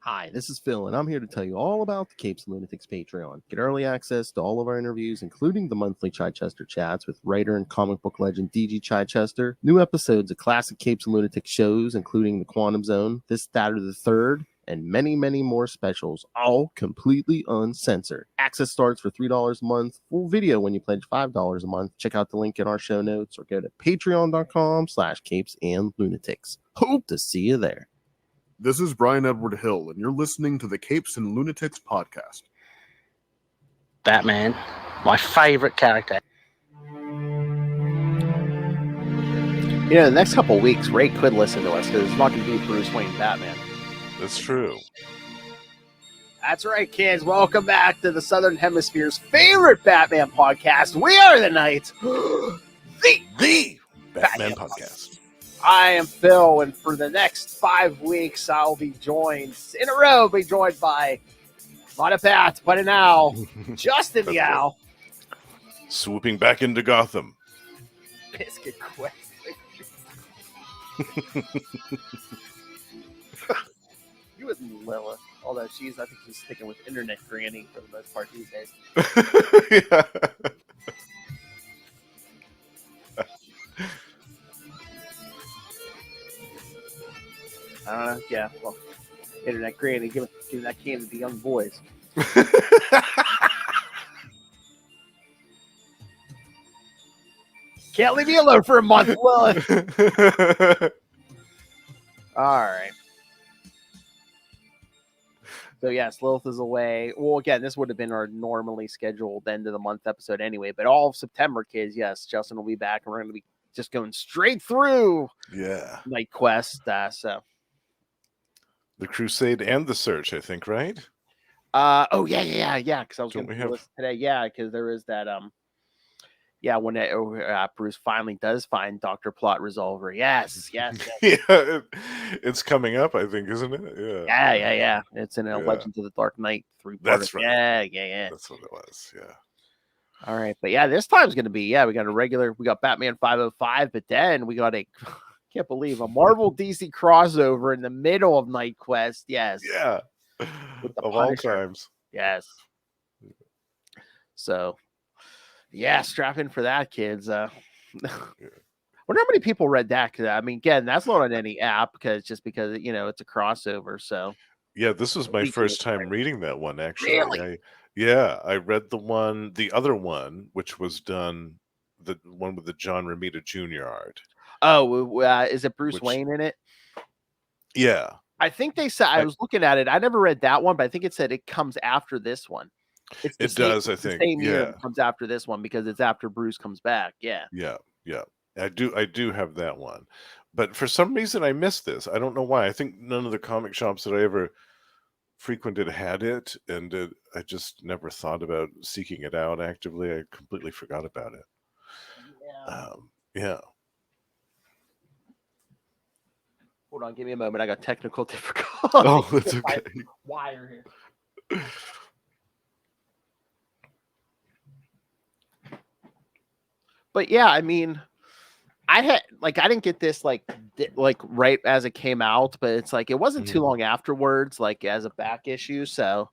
Hi, this is Phil, and I'm here to tell you all about the Capes and Lunatics Patreon. Get early access to all of our interviews, including the monthly Chichester chats with writer and comic book legend DG Chichester, new episodes of classic Capes and Lunatics shows, including The Quantum Zone, This, That, or the Third, and many, many more specials, all completely uncensored. Access starts for $3 a month, full video when you pledge $5 a month. Check out the link in our show notes or go to patreon.com/capesandlunatics. Hope to see you there. This is Brian Edward Hill, and you're listening to the Capes and Lunatics podcast. Batman, my favorite character. You know, the next couple of weeks, Ray could listen to us because it's not going to be Bruce Wayne Batman. That's true. That's right, kids. Welcome back to the Southern Hemisphere's favorite Batman podcast. We are the Knights, the Batman podcast. I am Phil, and for the next 5 weeks, I'll be joined in a row. Be joined by not a bat, but an owl, Justin the Owl, Swooping back into Gotham. Biscuit Quest. You with Lilith, although I think she's sticking with Internet Granny for the most part these days. Yeah. I don't know. Yeah, well, Internet Granny, give that can to the young boys. Can't leave me alone for a month, Lilith. All right. So, yes, Lilith is away. Well, again, this would have been our normally scheduled end of the month episode anyway, but all of September, kids, yes, Justin will be back, and we're going to be just going straight through Knightquest. So. The Crusade and the Search, I think, right? Yeah. Because I was going to listen today. Yeah, because there is that. When Bruce finally does find Dr. Plot Resolver. Yes. Yeah, it's coming up, I think, isn't it? Yeah. It's in Legends of the Dark Knight 3 part. That's right. Yeah. That's what it was. Yeah. All right, but yeah, this time's going to be we got Batman 505, but then we got can't believe a Marvel DC crossover in the middle of Knightquest. Yes. Yeah. Of all times. Yes. So, yeah, strap in for that, kids. I wonder how many people read that. Cause, I mean, again, that's not on any app because it's a crossover. So, yeah, this was my first time reading that one, actually. Really? I read the other one, which was done, the one with the John Romita Jr. art. Oh, is it Bruce Wayne in it? Yeah. I think they said, I was looking at it. I never read that one, but I think it said it comes after this one. I think. The same year it comes after this one because it's after Bruce comes back. Yeah. I do have that one. But for some reason I missed this. I don't know why. I think none of the comic shops that I ever frequented had it, and I just never thought about seeking it out actively. I completely forgot about it. Yeah. Hold on, give me a moment. I got technical difficulties. Oh, that's okay. Wire here. But yeah, I mean, I didn't get this like right as it came out, but it's like it wasn't too long afterwards, like as a back issue. So,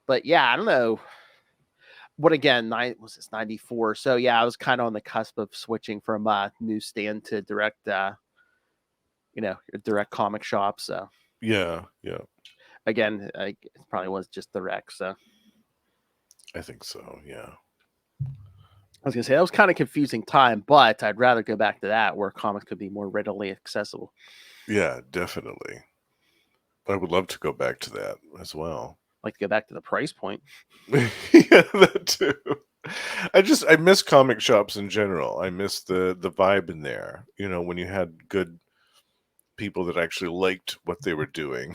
but yeah, I don't know. What again? Was this 94? So yeah, I was kind of on the cusp of switching from newsstand to direct. Direct comic shop. So yeah. Again, it probably was just the rec. So I think so. Yeah. I was gonna say that was kind of confusing time, but I'd rather go back to that where comics could be more readily accessible. Yeah, definitely. I would love to go back to that as well. Like to go back to the price point. Yeah, that too. I miss comic shops in general. I miss the vibe in there. When you had good people that actually liked what they were doing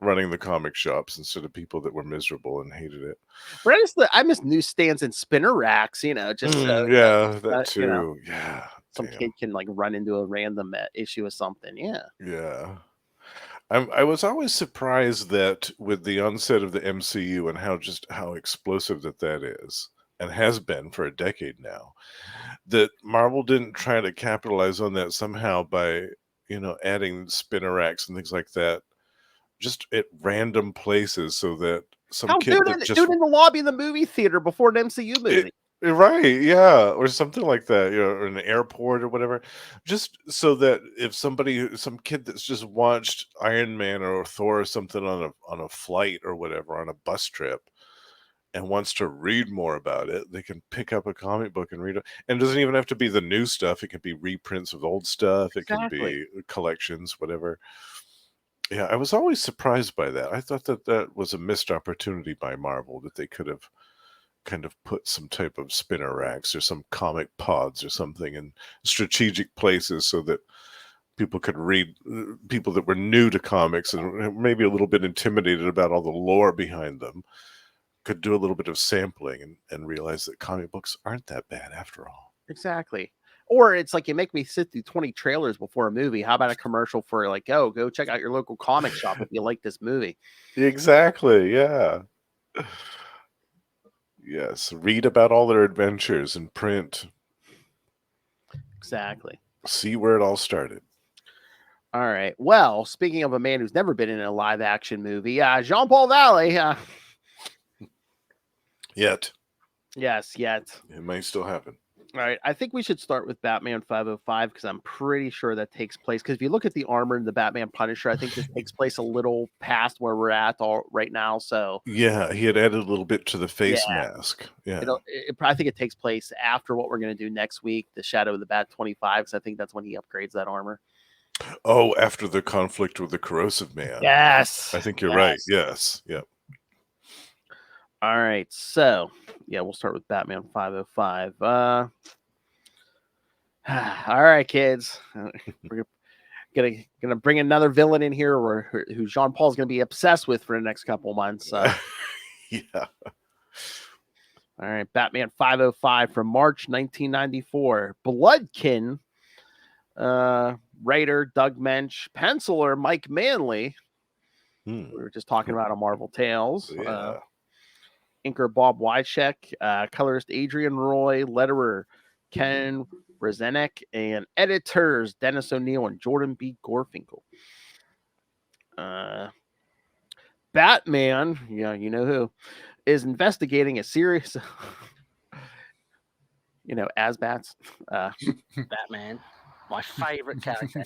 running the comic shops instead of people that were miserable and hated it. But I miss newsstands and spinner racks, just that too. Some kid can like run into a random issue of something. Yeah. I was always surprised that with the onset of the MCU and how explosive that is and has been for a decade now, that Marvel didn't try to capitalize on that somehow by adding spinner racks and things like that just at random places, so that some Hell, kid dude, that just dude in the lobby of the movie theater before an MCU movie. right, yeah, or something like that, or an airport or whatever, just so that if some kid that's just watched Iron Man or Thor or something on a flight or whatever, on a bus trip, and wants to read more about it, they can pick up a comic book and read it. And it doesn't even have to be the new stuff. It can be reprints of old stuff. It can be collections, whatever. Yeah, I was always surprised by that. I thought that was a missed opportunity by Marvel, that they could have kind of put some type of spinner racks or some comic pods or something in strategic places, so that people could read, people that were new to comics and maybe a little bit intimidated about all the lore behind them, could do a little bit of sampling and realize that comic books aren't that bad after all. Exactly. Or it's like, you make me sit through 20 trailers before a movie. How about a commercial for like, oh, go check out your local comic shop if you like this movie. Exactly, yeah. Yes, read about all their adventures in print. Exactly. See where it all started. All right. Well, speaking of a man who's never been in a live action movie, Jean-Paul Valley. Yet. Yes, yet. It might still happen. All right. I think we should start with Batman 505, because I'm pretty sure that takes place. Because if you look at the armor in the Batman Punisher, I think this takes place a little past where we're at right now. So yeah, he had added a little bit to the face mask. Yeah, I think it takes place after what we're going to do next week, the Shadow of the Bat 25, because I think that's when he upgrades that armor. Oh, after the conflict with the Corrosive Man. Yes, I think you're right. Yes, yeah. All right, so yeah, we'll start with Batman 505. All right, kids, we're gonna bring another villain in here, who Jean Paul's gonna be obsessed with for the next couple months. Yeah. All right, Batman 505 from March 1994. Bloodkin, writer Doug Mensch, penciler Mike Manley. We were just talking about a Marvel Tales. Yeah. Inker Bob Wycheck, colorist Adrian Roy, letterer Ken Brezenek, and editors Dennis O'Neil and Jordan B. Gorfinkel. Batman, yeah, you know who, is investigating a series, Asbats. Batman, my favorite character.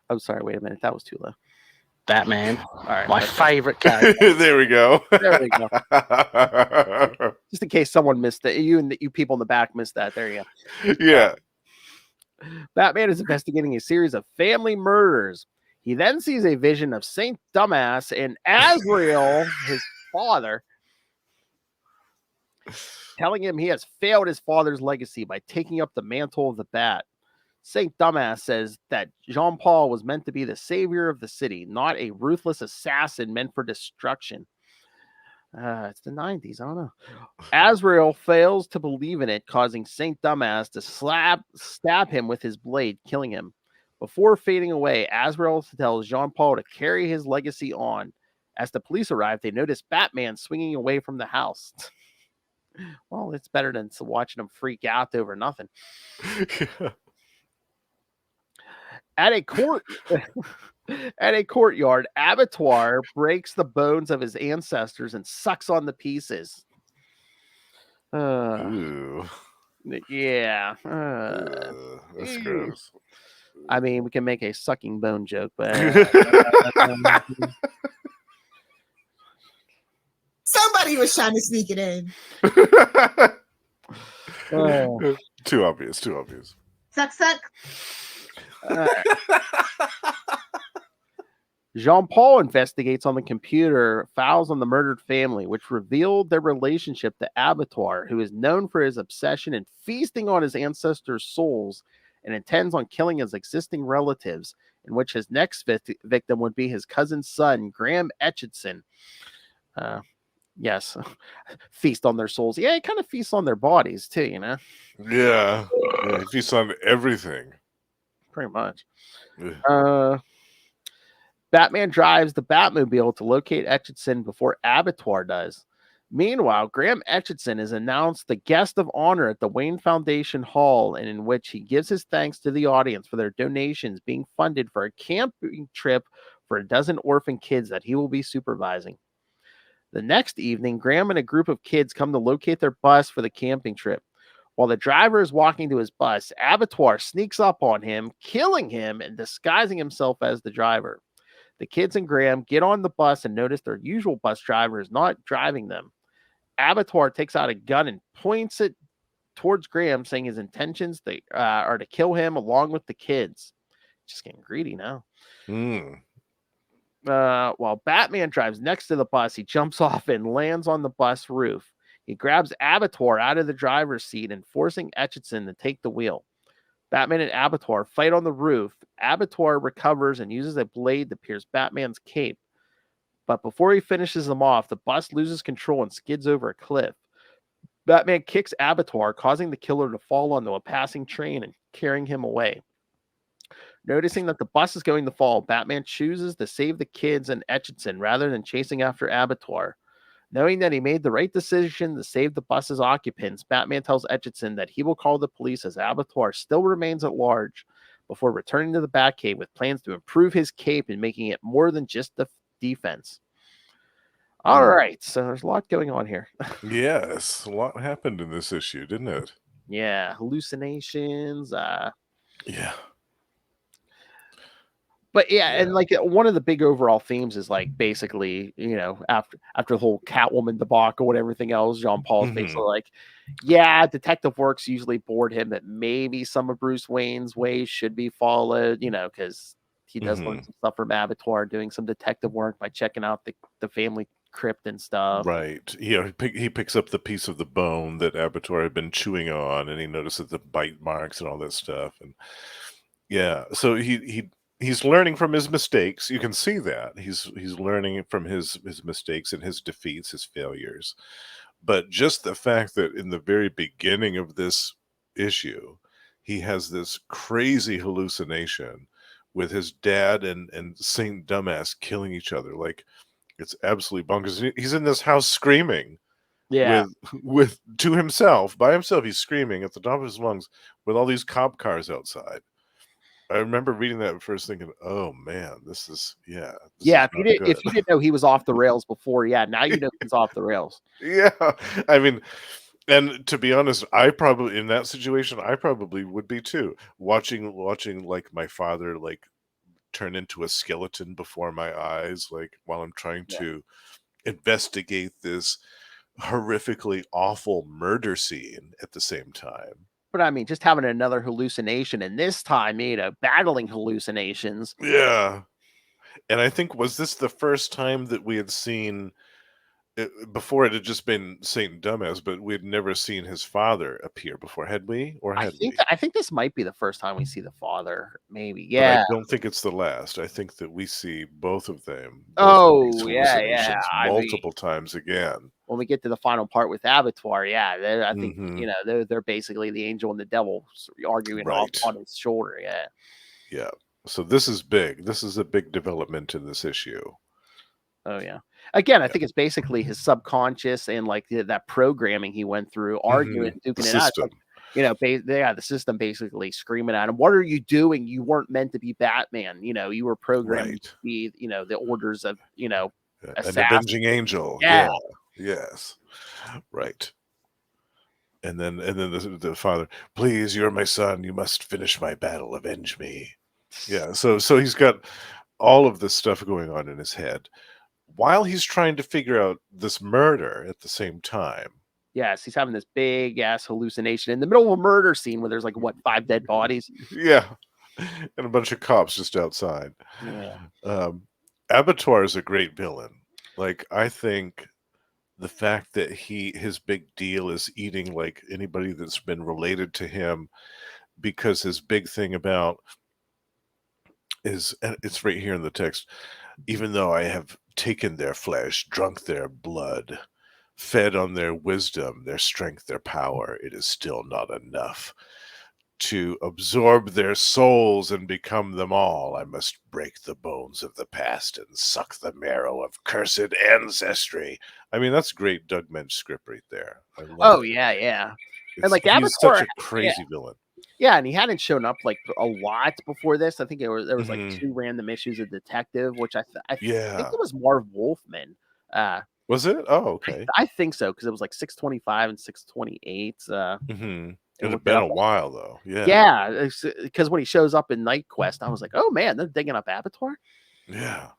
I'm sorry, wait a minute, that was too low. Batman, all right, my favorite character. There we go. There we go. Just in case someone missed it, you people in the back missed that. There you go. Yeah. Batman is investigating a series of family murders. He then sees a vision of Saint Dumbass and Azrael, his father, telling him he has failed his father's legacy by taking up the mantle of the Bat. Saint Dumbass says that Jean-Paul was meant to be the savior of the city, not a ruthless assassin meant for destruction. It's the 90s. I don't know. Azrael fails to believe in it, causing Saint Dumbass to stab him with his blade, killing him. Before fading away, Azrael tells Jean-Paul to carry his legacy on. As the police arrive, they notice Batman swinging away from the house. Well, it's better than watching him freak out over nothing. At a courtyard, Abattoir breaks the bones of his ancestors and sucks on the pieces. Ooh. Yeah. That's gross. I mean, we can make a sucking bone joke, but somebody was trying to sneak it in. Too obvious. Suck. Jean-Paul investigates on the computer files on the murdered family, which revealed their relationship to Abattoir, who is known for his obsession in feasting on his ancestors' souls and intends on killing his existing relatives, in which his next victim would be his cousin's son, Graham Etchison. Yes, feast on their souls. Yeah, he kind of feasts on their bodies too, Yeah, he feasts on everything. Pretty much. Batman drives the Batmobile to locate Etchison before Abattoir does. Meanwhile, Graham Etchison is announced the guest of honor at the Wayne Foundation Hall, and in which he gives his thanks to the audience for their donations being funded for a camping trip for a dozen orphan kids that he will be supervising. The next evening, Graham and a group of kids come to locate their bus for the camping trip. While the driver is walking to his bus, Abattoir sneaks up on him, killing him and disguising himself as the driver. The kids and Graham get on the bus and notice their usual bus driver is not driving them. Abattoir takes out a gun and points it towards Graham, saying his intentions are to kill him along with the kids. Just getting greedy now. While Batman drives next to the bus, he jumps off and lands on the bus roof. He grabs Abattoir out of the driver's seat and forcing Etchison to take the wheel. Batman and Abattoir fight on the roof. Abattoir recovers and uses a blade to pierce Batman's cape. But before he finishes them off, the bus loses control and skids over a cliff. Batman kicks Abattoir, causing the killer to fall onto a passing train and carrying him away. Noticing that the bus is going to fall, Batman chooses to save the kids and Etchison rather than chasing after Abattoir. Knowing that he made the right decision to save the bus's occupants, Batman tells Etchison that he will call the police as Abattoir still remains at large before returning to the Batcave with plans to improve his cape and making it more than just the defense. All right, so there's a lot going on here. Yes, a lot happened in this issue, didn't it? Yeah, hallucinations. Yeah. But yeah, and like one of the big overall themes is like basically, you know, after the whole Catwoman debacle and everything else, Jean Paul's basically like, yeah, detective work's usually bored him that maybe some of Bruce Wayne's ways should be followed, you know, because he does learn some stuff from Abattoir, doing some detective work by checking out the family crypt and stuff. Right. Yeah, he picks up the piece of the bone that Abattoir had been chewing on, and he notices the bite marks and all that stuff. And yeah, so he's learning from his mistakes. You can see that he's learning from his mistakes and his defeats, his failures. But just the fact that in the very beginning of this issue, he has this crazy hallucination with his dad and Saint Dumbass killing each other, like it's absolutely bonkers. He's in this house screaming, with to himself, by himself. He's screaming at the top of his lungs with all these cop cars outside. I remember reading that first thinking, "Oh man, this is if you didn't know he was off the rails before, now you know he's off the rails." Yeah, I mean, and to be honest, I probably in that situation, I probably would be too, watching like my father like turn into a skeleton before my eyes, like while I'm trying to investigate this horrifically awful murder scene at the same time. But I mean, just having another hallucination, and this time, you know, battling hallucinations. Yeah. And I think, was this the first time that we had seen it, before it had just been Saint Dumbass, but we had never seen his father appear before, had we? Or had we? I think this might be the first time we see the father, maybe. But Yeah. I don't think it's the last. I think that we see both of them. Multiple times again. When we get to the final part with Abattoir, I think you know they're basically the angel and the devil arguing off on his shoulder. Yeah. So this is big. This is a big development in this issue. Oh yeah. Again, I think it's basically his subconscious and like that programming he went through, arguing, duking it out. Like, you know, the system basically screaming at him, "What are you doing? You weren't meant to be Batman. You know, you were programmed to be, you know, the orders of, you know, an avenging angel." Yeah. Yes. Right. And then the father, "Please, you're my son. You must finish my battle. Avenge me." Yeah. So he's got all of this stuff going on in his head while he's trying to figure out this murder at the same time. Yes, he's having this big ass hallucination in the middle of a murder scene where there's like 5 dead bodies. Yeah. And a bunch of cops just outside. Yeah. Abattoir is a great villain. Like, I think the fact that his big deal is eating like anybody that's been related to him, because his big thing about is, and it's right here in the text, "Even though I have taken their flesh, drunk their blood, fed on their wisdom, their strength, their power, it is still not enough. to absorb their souls and become them all, I must break the bones of the past and suck the marrow of cursed ancestry. I mean, that's great Doug Mensch script right there. I love Oh it. yeah. It's, like he's such Abattoir, a crazy villain. Yeah, and he hadn't shown up like a lot before this. I think there was like Mhm. 2 random issues of Detective, which I think Yeah. it was Marv Wolfman. Was it? Oh, okay. I think so because it was like 625 and 628. Mm-hmm. It had look it been up. a while though. Yeah. Yeah, because when he shows up in Knightquest, I was like, oh man, they're digging up Abattoir. Yeah.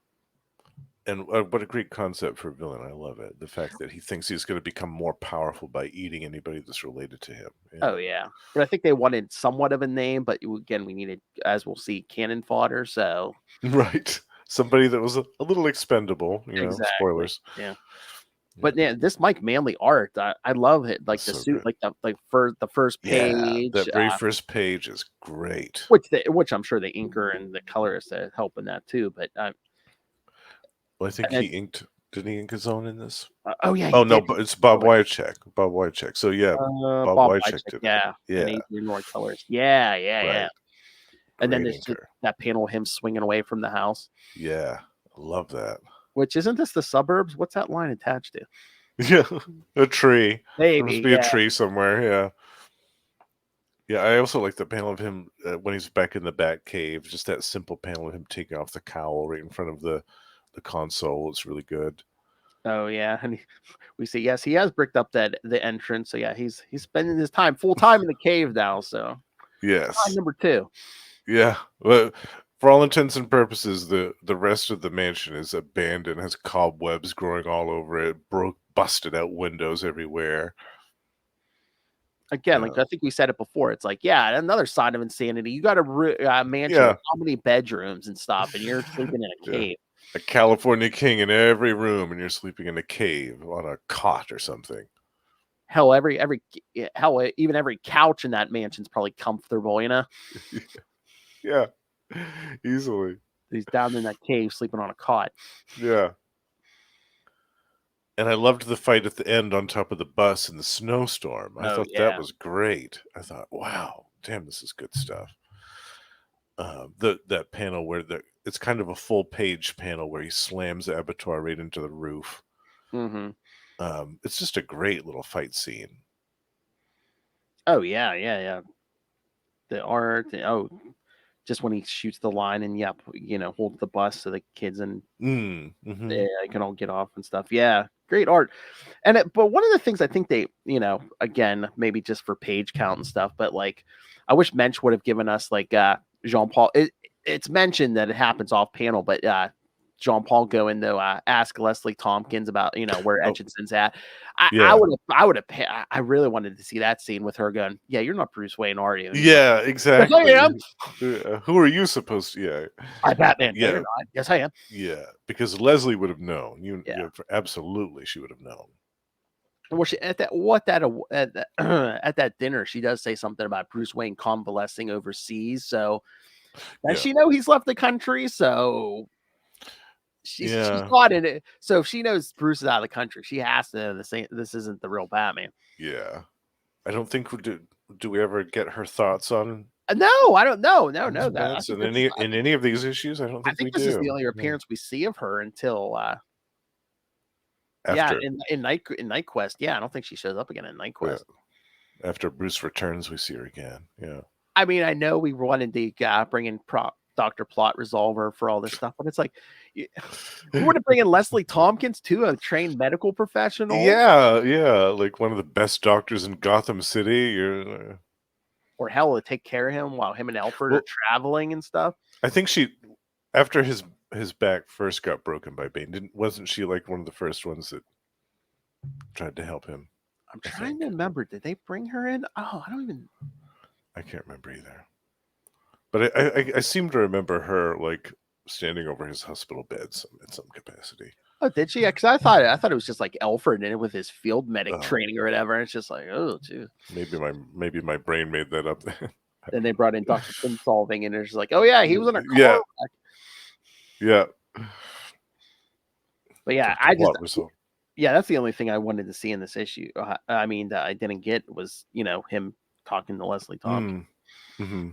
And what a great concept for a villain. I love it. The fact that he thinks he's going to become more powerful by eating anybody that's related to him. Yeah. Oh yeah, but I think they wanted somewhat of a name, but again, we needed, as we'll see, cannon fodder. So Right. Somebody that was a little expendable, exactly, spoilers. yeah. But yeah, this Mike Manley art, I love it. Like That's the so suit, good. like the first Yeah, page, that very first page is great. which I'm sure the inker and the colorist help in that too. But Well, I think and- he inked. Didn't he ink his own in this? oh yeah, Oh no, did. but it's Bob Wycheck. Bob Wycheck. So yeah, Bob Wycheck Wycheck, did it. yeah, and Yeah, Adrian Nord colors, yeah. right. And then Great there's just inker. that panel of him swinging away from the house. Yeah, I love that. Which isn't this the suburbs? What's that line attached to? Yeah, a tree. Maybe, There must be a tree somewhere. Yeah. Yeah, I also like the panel of him when he's back in the Bat Cave. Just that simple panel of him taking off the cowl right in front of the console. It's really good. Oh yeah, and we see yes, he has bricked up the entrance. So yeah, he's spending his time full time in the cave now. So Yes. line number 2. Yeah. Well, for all intents and purposes, the rest of the mansion is abandoned, has cobwebs growing all over it, busted out windows everywhere. Again, like I think we said it before, it's like, yeah, another sign of insanity. You got a mansion with how many bedrooms and stuff, and you're sleeping in a cave. A California king in every room, and you're sleeping in a cave on a cot or something. Hell, even every couch in that mansion's probably comfortable, Yeah, easily. He's down in that cave sleeping on a cot. Yeah. And I loved the fight at the end on top of the bus in the snowstorm. I thought that was great. I thought, wow, damn, this is good stuff. That panel where it's kind of a full page panel where he slams the Abattoir right into the roof. Mm-hmm. It's just a great little fight scene. Oh yeah. The art. Just when he shoots the line and holds the bus so the kids and they can all get off and stuff. Yeah, great art. But one of the things I think they, again, maybe just for page count and stuff, but like I wish Mensch would have given us like Jean-Paul. It's mentioned that it happens off panel, but Jean-Paul going to ask Leslie Tompkins about where Etchinson's at. I really wanted to see that scene with her going, yeah, you're not Bruce Wayne, are you? Yeah, exactly. Yes, I am. Who are you supposed to? Yeah, I'm Batman. Yeah. No, you're not. Yes, I am. Yeah, because Leslie would have known. Absolutely, she would have known. Well, at that dinner, she does say something about Bruce Wayne convalescing overseas. So does she know he's left the country? So she's caught in it. So if she knows Bruce is out of the country, she has to know this isn't the real Batman. Yeah, I don't think do we ever get her thoughts on? No, I don't know. No. In any of these issues, I don't think we do. This is the only appearance we see of her until after. in Knightquest. Yeah, I don't think she shows up again in Knightquest. Yeah. After Bruce returns, we see her again. Yeah. I mean, I know we wanted to bring in Dr. Plot Resolver for all this stuff, but it's like, you want to bring in Leslie Tompkins too, a trained medical professional. Yeah, like one of the best doctors in Gotham City. Or hell, to take care of him while him and Alfred are traveling and stuff. I think after his back first got broken by Bane, wasn't she like one of the first ones that tried to help him? I'm trying to remember. Did they bring her in? Oh, I can't remember either. But I seem to remember her like standing over his hospital bed in some capacity. Oh, did she? Because I thought it was just like Alfred in it with his field medic training or whatever. And it's just like, oh, geez. Maybe my brain made that up. Then they brought in Dr. Solving, and it's just like, oh yeah, he was in a car. Yeah. But yeah, that's the only thing I wanted to see in this issue. That I didn't get was him talking to Leslie Tompkins. Mm-hmm.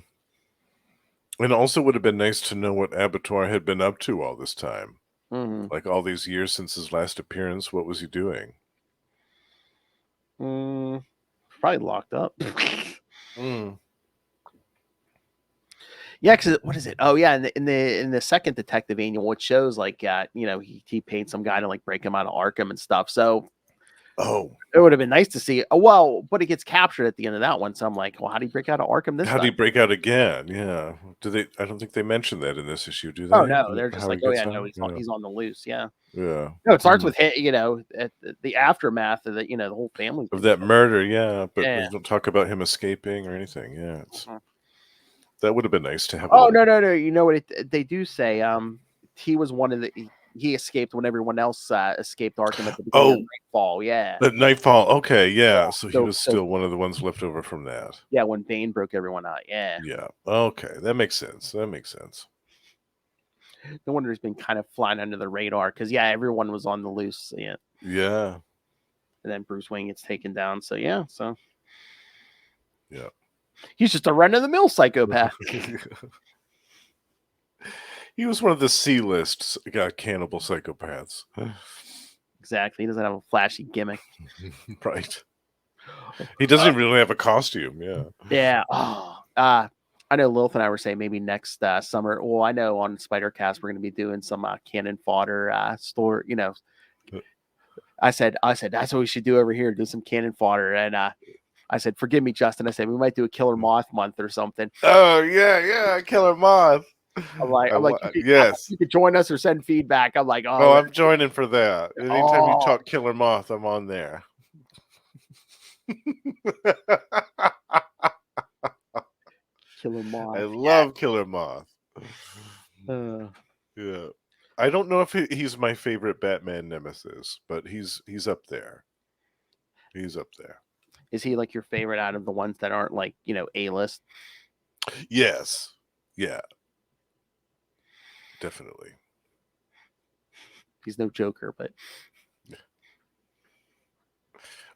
And also would have been nice to know what Abattoir had been up to all this time. Mm-hmm. Like all these years since his last appearance, what was he doing? Probably locked up. Mm. Yeah, because what is it? Oh yeah, in the second detective annual, it shows like he paid some guy to like break him out of Arkham and stuff. So Oh, it would have been nice to see. Well, but he gets captured at the end of that one. So I'm like, well, how do you break out of Arkham this how do time? you break out again? Yeah. Do they? I don't think they mentioned that in this issue, do they? Oh no, they're just How like, he oh gets yeah, no, out? he's on the loose. Yeah. Yeah. No, it starts Mm. with at the aftermath of the whole family Of that murder, yeah. But Yeah. they don't talk about him escaping or anything. Yeah. That would have been nice to have. Oh no. You know what they do say? He was one of he escaped when everyone else escaped Arkham at the beginning of Nightfall. Yeah. The Nightfall. Okay, yeah. So he So- was still one of the ones left over from that. Yeah, when Bane broke everyone out. Yeah. Yeah. Okay, that makes sense. That makes sense. No wonder he's been kind of flying under the radar because everyone was on the loose. Yeah. Yeah. And then Bruce Wayne gets taken down. So yeah. So Yeah. he's just a run of the mill psychopath. He was one of the C-list cannibal psychopaths. Exactly. He doesn't have a flashy gimmick. Right. He doesn't really have a costume. Yeah. Yeah. Oh. I know Lilith and I were saying maybe next summer. Well, I know on Spider-Cast we're going to be doing some cannon fodder store. I said that's what we should do over here. Do some cannon fodder, and I said, forgive me, Justin. I said we might do a Killer Moth month or something. Oh yeah, Killer Moth. I'm like, yes. You could join us or send feedback. I'm like, oh, I'm joining for that. Anytime you talk Killer Moth, I'm on there. Killer Moth. I love Killer Moth. Yeah. I don't know if he's my favorite Batman nemesis, but he's up there. He's up there. Is he like your favorite out of the ones that aren't like, A-list? Yes. Yeah. Definitely. He's no Joker, but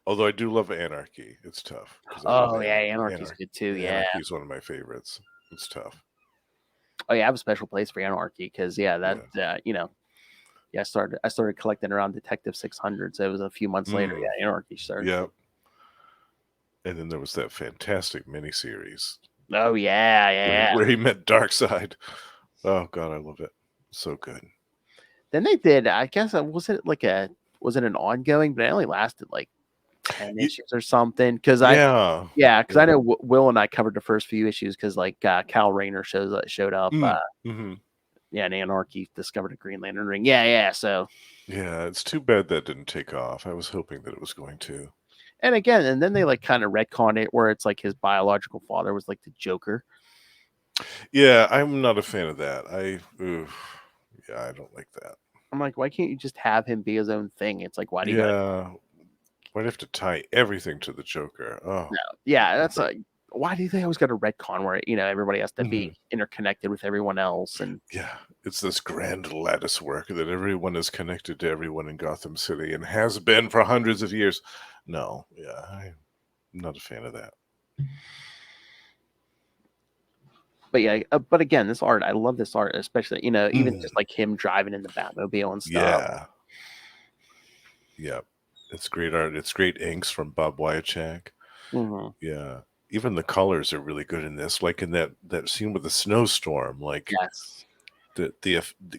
Although I do love Anarchy. It's tough. Oh yeah, Anarchy's good too. Yeah. Anarchy's one of my favorites. It's tough. Oh yeah, I have a special place for Anarchy because I started collecting around Detective 600, so it was a few months later. Yeah, Anarchy started. Yep. And then there was that fantastic miniseries. Oh yeah. Where he met Darkseid. Oh god, I love it. So good. Then they did. I guess was it an ongoing? But it only lasted like 10 issues or something. Because I know Will and I covered the first few issues because like Cal Rayner showed up. Yeah, and Anarchy discovered a Green Lantern ring. Yeah. So yeah, it's too bad that didn't take off. I was hoping that it was going to. And then they like kind of retcon it where it's like his biological father was like the Joker. Yeah, I'm not a fan of that. I don't like that. I'm like, why can't you just have him be his own thing? It's like, why do you? Why do you have to tie everything to the Joker? Oh, no. Yeah, that's like, why do they always got a retcon where everybody has to be interconnected with everyone else? And yeah, it's this grand lattice work that everyone is connected to everyone in Gotham City and has been for hundreds of years. No, yeah, I'm not a fan of that. But yeah, but again, this art, I love this art, especially even just like him driving in the Batmobile and stuff. Yeah, it's great art. It's great inks from Bob Wyachak. Yeah, even the colors are really good in this. Like in that scene with the snowstorm, like the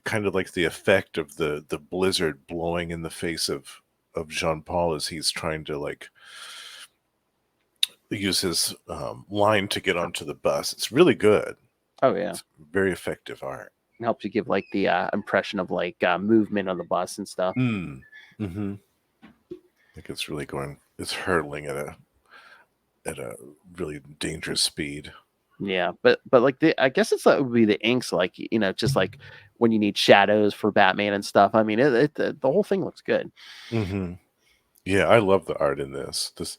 kind of like the effect of the blizzard blowing in the face of Jean Paul as he's trying to like use his line to get onto the bus. It's really good. Oh yeah, it's very effective art. It helps you give like the impression of like movement on the bus and stuff. Like it's really it's hurtling at a really dangerous speed. Yeah, but like I guess it would be the inks, like just like when you need shadows for Batman and stuff. I mean, the whole thing looks good. Yeah, I love the art in this. This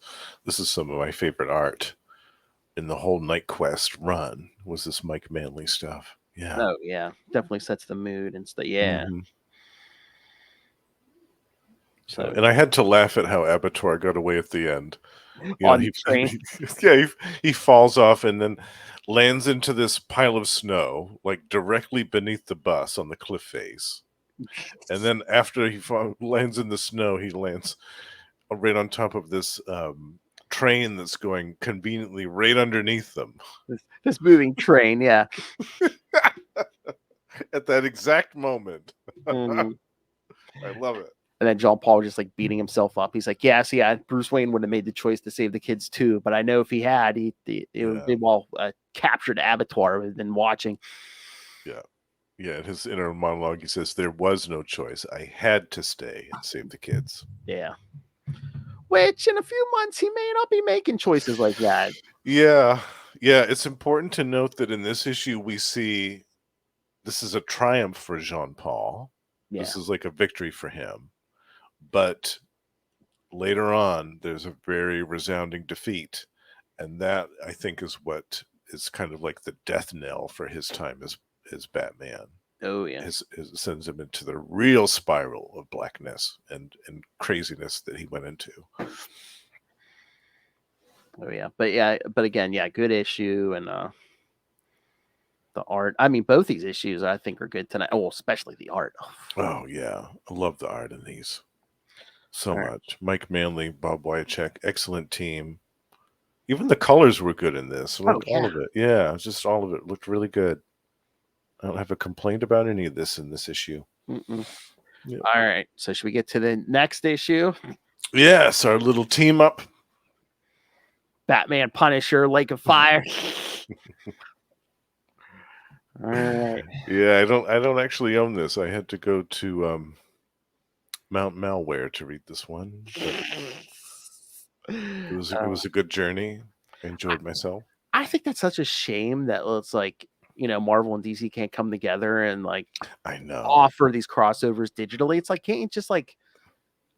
is some of my favorite art in the whole Knightquest run. Was this Mike Manley stuff? Yeah. Oh yeah, definitely sets the mood and stuff. Yeah. So, and I had to laugh at how Abattoir got away at the end. On the train. He falls off and then lands into this pile of snow, like directly beneath the bus on the cliff face. And then after he lands in the snow, he lands right on top of this train that's going conveniently right underneath them. This moving train, yeah. At that exact moment. Mhm. I love it. And then John Paul was just like beating himself up. He's like, yeah, Bruce Wayne would have made the choice to save the kids too. But I know if he had, it would be captured Abattoir and been watching. Yeah. Yeah. In his inner monologue, he says, there was no choice. I had to stay and save the kids. Yeah. Which in a few months, he may not be making choices like that. Yeah. Yeah. It's important to note that in this issue, we see this is a triumph for Jean Paul. Yeah. This is like a victory for him. But later on, there's a very resounding defeat. And that, I think, is what is kind of like the death knell for his time as Batman. Oh, yeah. It sends him into the real spiral of blackness and craziness that he went into. Oh, yeah. But again, good issue. And the art. I mean, both these issues I think are good tonight. Oh, especially the art. Oh, yeah. I love the art in these so All right. much. Mike Manley, Bob Wyachek, excellent team. Even the colors were good in this. All of it. Yeah, just all of it looked really good. I don't have a complaint about any of this in this issue. Yep. All right. So should we get to the next issue? Yes, our little team up. Batman, Punisher, Lake of Fire. All right. Yeah, I don't actually own this. I had to go to Mount Malware to read this one. It was a good journey. I enjoyed myself. I think that's such a shame that it's like, Marvel and DC can't come together and like I know offer these crossovers digitally. It's like, can't you just like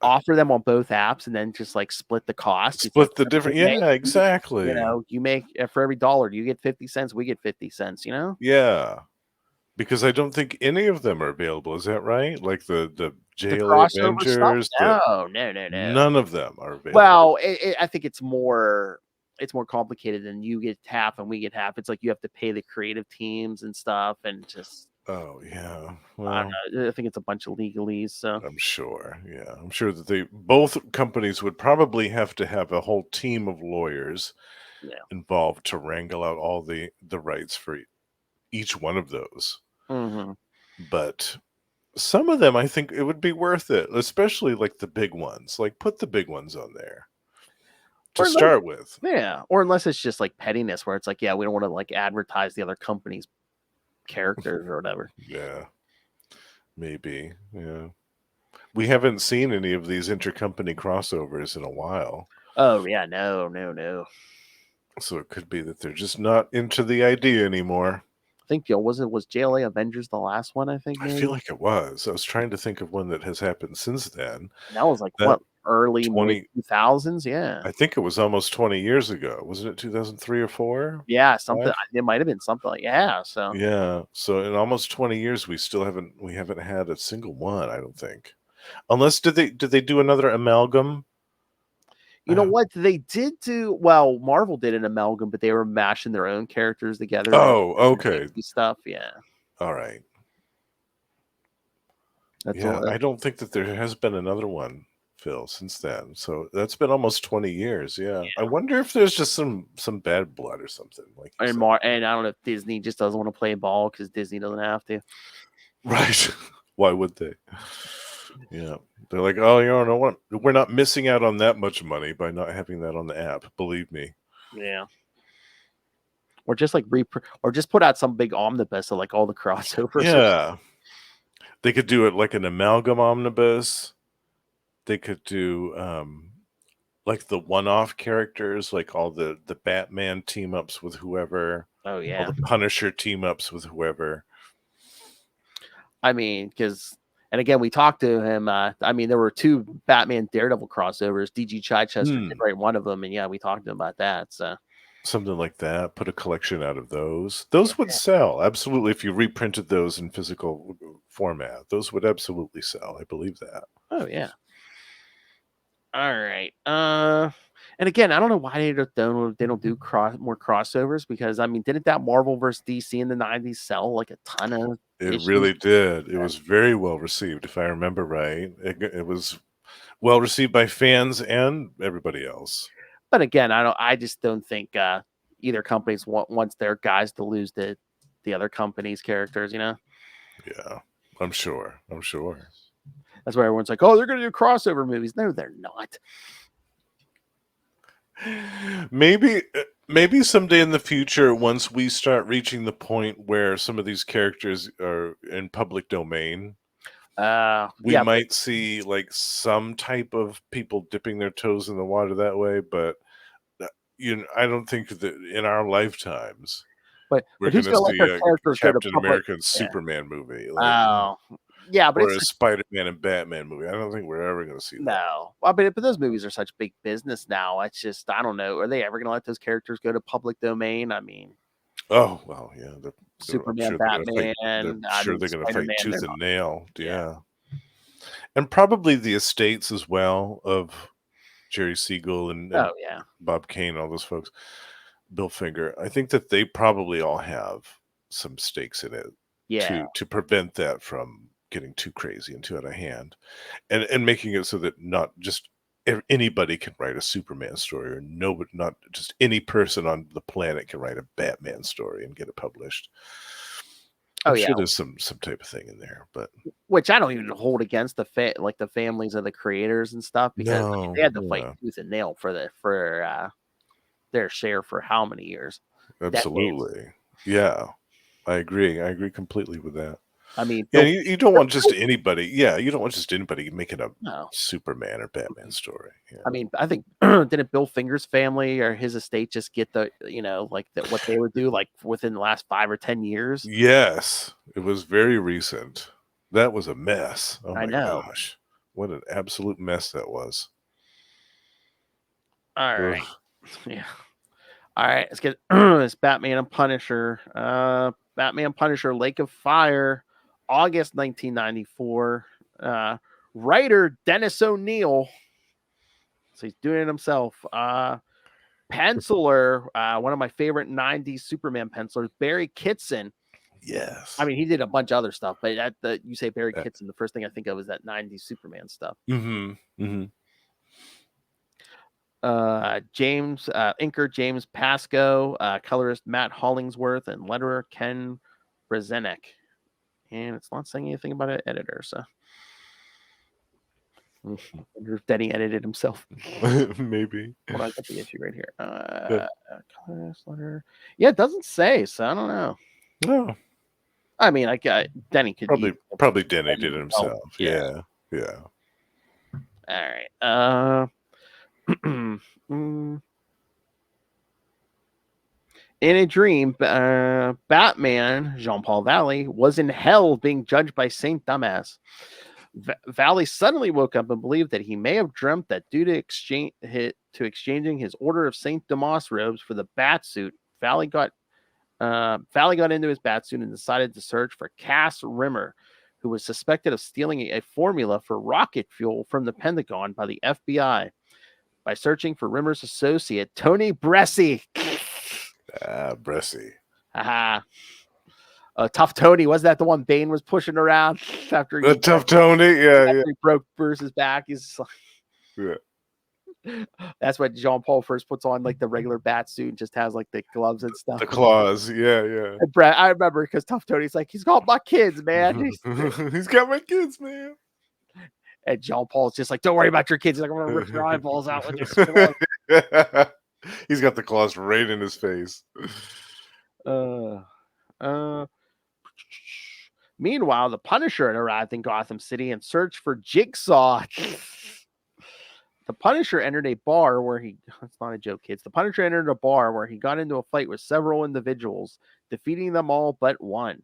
offer them on both apps and then just like split the cost? Split the different. Yeah, exactly. You make for every $1, you get 50 cents, we get 50 cents, Yeah. Because I don't think any of them are available. Is that right? Like the Jail Avengers? No. None of them are available. Well, I think it's more complicated than you get half and we get half. It's like you have to pay the creative teams and stuff and just. Oh, yeah. Well, I don't know. I think it's a bunch of legalese. So I'm sure. Yeah. I'm sure that both companies would probably have to have a whole team of lawyers involved to wrangle out all the rights for each one of those. Mm-hmm. But some of them, I think it would be worth it, especially like the big ones. Like put the big ones on there to start with. Yeah. Or unless it's just like pettiness where it's like, we don't want to like advertise the other company's characters or whatever. Yeah. Maybe. Yeah. We haven't seen any of these intercompany crossovers in a while. Oh, yeah. No. So it could be that they're just not into the idea anymore. I think was JLA Avengers the last one? I think maybe? I feel like it was. I was trying to think of one that has happened since then. That was like early 2000s? Yeah, I think it was almost 20 years ago. Wasn't it 2003 or 4? Yeah, something. It might have been something like So So in almost 20 years, we haven't had a single one. I don't think, unless did they do another amalgam? You know what? They did do well. Marvel did an amalgam, but they were mashing their own characters together. Oh, okay. Stuff, yeah. All right. I don't think that there has been another one, Phil, since then. So that's been almost 20 years. Yeah. I wonder if there's just some bad blood or something like. And I don't know if Disney just doesn't want to play ball because Disney doesn't have to. Right. Why would they? Yeah. They're like, oh, you know what? We're not missing out on that much money by not having that on the app. Believe me. Yeah. Or just like or just put out some big omnibus of like all the crossovers. Yeah. They could do it like an amalgam omnibus. They could do like the one-off characters, like all the Batman team-ups with whoever. Oh, yeah. All the Punisher team-ups with whoever. I mean, because... And again, we talked to him. There were 2 Batman Daredevil crossovers. DG Chichester did write one of them, and we talked to him about that. So something like that. Put a collection out of those. Those would sell absolutely if you reprinted those in physical format. Those would absolutely sell. I believe that. Oh yeah. All right. And again, I don't know why they don't do more crossovers, because I mean, didn't that Marvel versus DC in the 90s sell like a ton of It issues? really did. It was very well received, if I remember right. It was well received by fans and everybody else. But again, I just don't think either companies wants their guys to lose the other company's characters, you know? Yeah, I'm sure. That's why everyone's like, oh, they're going to do crossover movies. No, they're not. Maybe someday in the future, once we start reaching the point where some of these characters are in public domain, we might see like some type of people dipping their toes in the water that way. But I don't think that in our lifetimes, but we're who's going to let see their a characters go to Captain public? America and Superman movie. Like, Oh, yeah, but or it's a Spider-Man and Batman movie. I don't think we're ever going to see that. no. Well, but those movies are such big business now. It's just, I don't know. Are they ever going to let those characters go to public domain? I mean, oh well, yeah. Superman, sure Batman. I'm sure they're going to fight tooth and nail. Yeah. And probably the estates as well of Jerry Siegel and Oh yeah, Bob Kane, all those folks, Bill Finger. I think that they probably all have some stakes in it. Yeah. To prevent that from getting too crazy and too out of hand, and making it so that not just anybody can write a Superman story, or not just any person on the planet can write a Batman story and get it published. I'm sure there's some type of thing in there, but which I don't even hold against the families of the creators and stuff, because they had to fight tooth and nail for their share for how many years? Absolutely, decades. Yeah, I agree completely with that. I mean, you don't want just anybody. Yeah, you don't want just anybody making a Superman or Batman story. Yeah. I mean, I think didn't Bill Finger's family or his estate just get what they would do like within the last 5 or 10 years? Yes, it was very recent. That was a mess. Oh my gosh, what an absolute mess that was. All right, yeah. All right, let's get this Batman and Punisher. Batman Punisher Lake of Fire, August 1994. Writer Dennis O'Neil. So he's doing it himself. Penciler, one of my favorite 90s Superman pencilers, Barry Kitson. Yes. I mean, he did a bunch of other stuff, but you say Barry Kitson, the first thing I think of is that 90s Superman stuff. Mm-hmm. Mm-hmm. Inker James Pascoe, colorist Matt Hollingsworth, and letterer Ken Brzezinek. And it's not saying anything about an editor, so I wonder if Denny edited himself. Maybe. Hold on, I got the issue right here. Colorist, letterer. Yeah, it doesn't say, so I don't know. No. I mean, Denny could probably Denny did it himself. Yeah. All right. In a dream, Batman, Jean-Paul Valley, was in hell being judged by Saint Dumbass. Valley suddenly woke up and believed that he may have dreamt that due to exchanging his Order of Saint Damas robes for the Batsuit, Valley got into his Batsuit and decided to search for Cass Rimmer, who was suspected of stealing a formula for rocket fuel from the Pentagon by the FBI. By searching for Rimmer's associate, Tony Bresci. Bresci. Tough Tony. Was that the one Bane was pushing around after he Tough Tony? Yeah. He broke Bruce's back. He's like, yeah. That's what Jean-Paul first puts on, like the regular bat suit, and just has like the gloves and stuff. The claws. Yeah. And Brett, I remember because Tough Tony's like, he's got my kids, man. He's got my kids, man. And Jean-Paul's just like, don't worry about your kids. He's like, I'm going to rip your eyeballs out with this claw. He's got the claws right in his face. Meanwhile, the Punisher had arrived in Gotham City and searched for Jigsaw. The Punisher entered a bar where it's not a joke, kids. The Punisher entered a bar where he got into a fight with several individuals, defeating them all but one.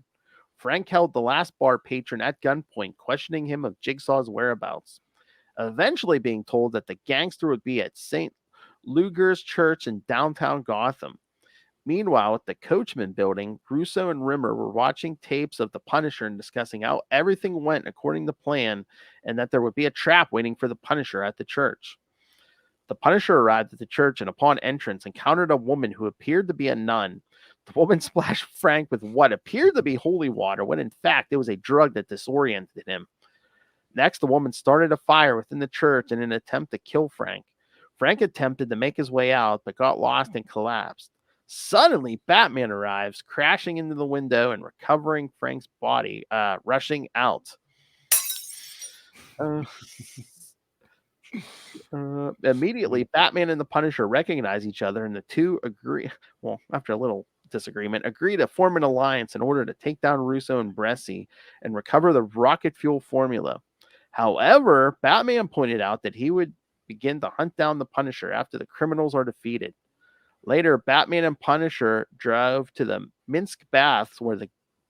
Frank held the last bar patron at gunpoint, questioning him of Jigsaw's whereabouts, eventually being told that the gangster would be at St. Luger's Church in downtown Gotham. Meanwhile, at the Coachman building, Russo and Rimmer were watching tapes of the Punisher and discussing how everything went according to plan and that there would be a trap waiting for the Punisher at the church. The Punisher arrived at the church and upon entrance encountered a woman who appeared to be a nun. The woman splashed Frank with what appeared to be holy water, when in fact it was a drug that disoriented him. Next, the woman started a fire within the church in an attempt to kill Frank. Frank attempted to make his way out, but got lost and collapsed. Suddenly, Batman arrives, crashing into the window and recovering Frank's body, rushing out. Immediately, Batman and the Punisher recognize each other, and the two agree. Well, after a little disagreement, agree to form an alliance in order to take down Russo and Bresci and recover the rocket fuel formula. However, Batman pointed out that he would begin to hunt down the Punisher after the criminals are defeated. Later, Batman and Punisher drove to the Minsk baths where the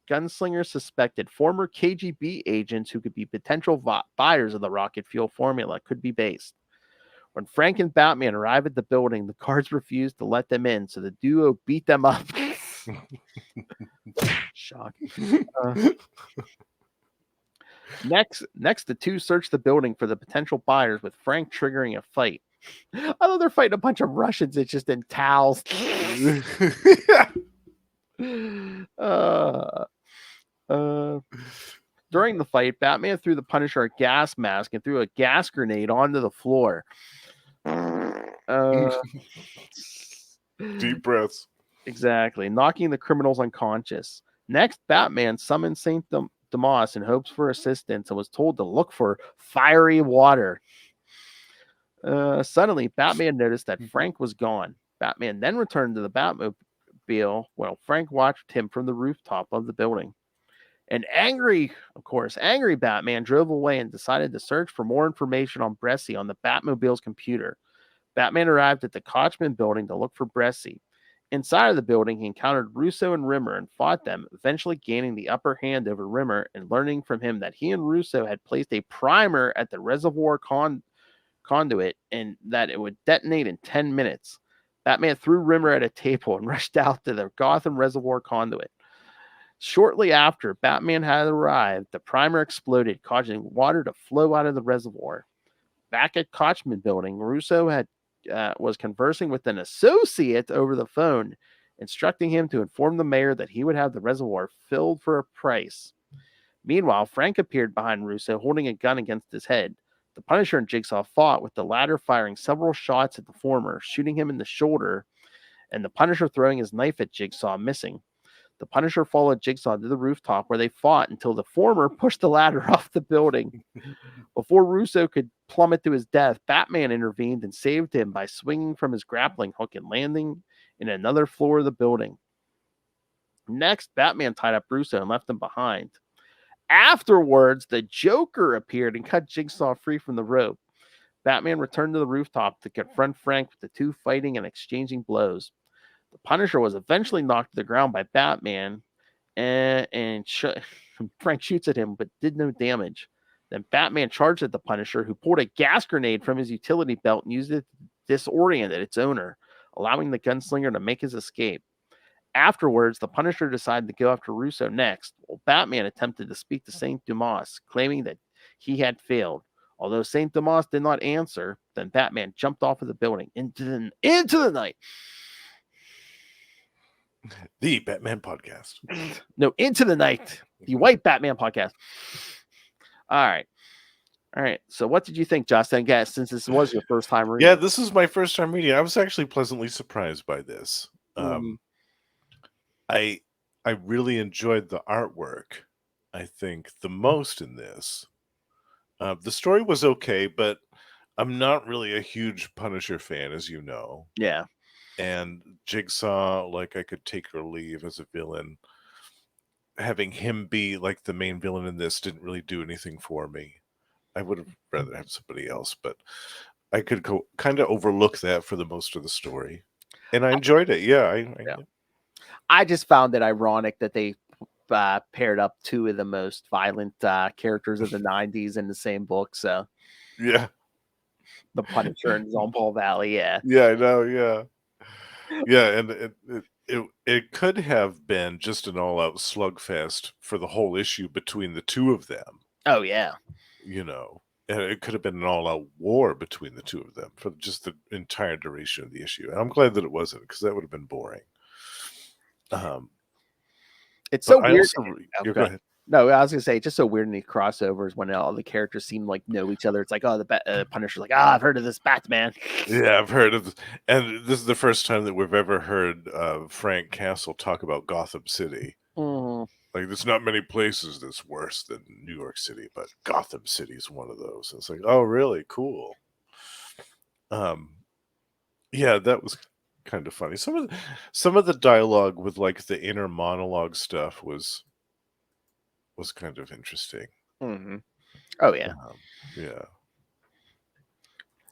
gunslinger suspected former KGB agents who could be potential buyers of the rocket fuel formula could be based. When Frank and Batman arrive at the building, the guards refuse to let them in, so the duo beat them up. Shocking. Next, the two search the building for the potential buyers, with Frank triggering a fight. I thought they're fighting a bunch of Russians. It's just in towels. During the fight, Batman threw the Punisher a gas mask and threw a gas grenade onto the floor. Deep breaths. Exactly, knocking the criminals unconscious. Next, Batman summoned Saint Damas in hopes for assistance and was told to look for fiery water. Suddenly, Batman noticed that Frank was gone. Batman then returned to the Batmobile while Frank watched him from the rooftop of the building. An angry Batman drove away and decided to search for more information on Bresci on the Batmobile's computer. Batman arrived at the Kochman building to look for Bresci. Inside of the building, he encountered Russo and Rimmer and fought them, eventually gaining the upper hand over Rimmer and learning from him that he and Russo had placed a primer at the reservoir conduit and that it would detonate in 10 minutes. Batman threw Rimmer at a table and rushed out to the Gotham reservoir conduit. Shortly after Batman had arrived, the primer exploded, causing water to flow out of the reservoir. Back at Kochman building, Russo was conversing with an associate over the phone, instructing him to inform the mayor that he would have the reservoir filled for a price. Meanwhile, Frank appeared behind Russo, holding a gun against his head. The Punisher and Jigsaw fought, with the latter firing several shots at the former, shooting him in the shoulder, and the Punisher throwing his knife at Jigsaw, missing. The Punisher followed Jigsaw to the rooftop where they fought until the former pushed the ladder off the building. Before Russo could plummet to his death, Batman intervened and saved him by swinging from his grappling hook and landing in another floor of the building. Next, Batman tied up Russo and left him behind. Afterwards, the Joker appeared and cut Jigsaw free from the rope. Batman returned to the rooftop to confront Frank, with the two fighting and exchanging blows. The Punisher was eventually knocked to the ground by Batman, and Frank shoots at him but did no damage. Then Batman charged at the Punisher, who pulled a gas grenade from his utility belt and used it to disorient its owner, allowing the gunslinger to make his escape. Afterwards, the Punisher decided to go after Russo next, while Batman attempted to speak to Saint Dumas, claiming that he had failed. Although Saint Dumas did not answer, then Batman jumped off of the building into the night. The Batman podcast. No, into the night. The White Batman podcast. All right. So what did you think, Justin? Guess, since this was your first time reading. Yeah, this is my first time reading. I was actually pleasantly surprised by this. I really enjoyed the artwork, I think, the most in this. The story was okay, but I'm not really a huge Punisher fan, as you know. Yeah. And Jigsaw, like, I could take or leave as a villain. Having him be like the main villain in this didn't really do anything for me. I would have rather have somebody else, but I could kind of overlook that for the most of the story. And I enjoyed it. Yeah. I just found it ironic that they paired up two of the most violent characters of the 90s in the same book. So, yeah. The Punisher and Jean-Paul Valley. Yeah. Yeah, I know. Yeah. Yeah. And it could have been just an all out slugfest for the whole issue between the two of them. Oh, yeah. You know, And it could have been an all-out war between the two of them for just the entire duration of the issue. And I'm glad that it wasn't, because that would have been boring. It's But so I weird. also Oh, go go ahead. No, I was gonna say it's just so weird in these crossovers when all the characters seem like know each other. It's like, oh, the Punisher's like, I've heard of this Batman. Yeah, I've heard of this. And this is the first time that we've ever heard Frank Castle talk about Gotham City. Mm. Like, there's not many places that's worse than New York City, but Gotham City is one of those. It's like, oh, really? Cool. Yeah, that was kind of funny. Some of the dialogue with like the inner monologue stuff was kind of interesting. Mm-hmm. Oh yeah. Yeah.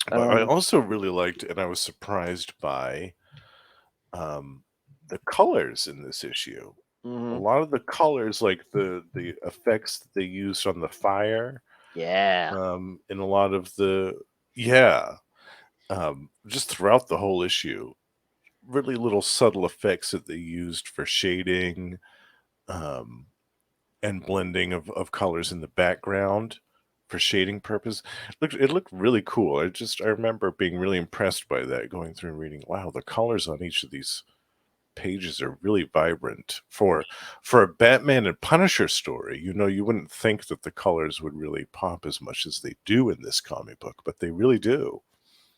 But I Um, also really liked, and I was surprised by, the colors in this issue. A mhm. lot of the colors, like the effects that they used on the fire, Yeah. in a lot of the just throughout the whole issue, really little subtle effects that they used for shading, and blending of colors in the background for shading purpose. It looked really cool. I remember being really impressed by that, going through and reading, wow, the colors on each of these pages are really vibrant for a Batman and Punisher story. You wouldn't think that the colors would really pop as much as they do in this comic book, but they really do.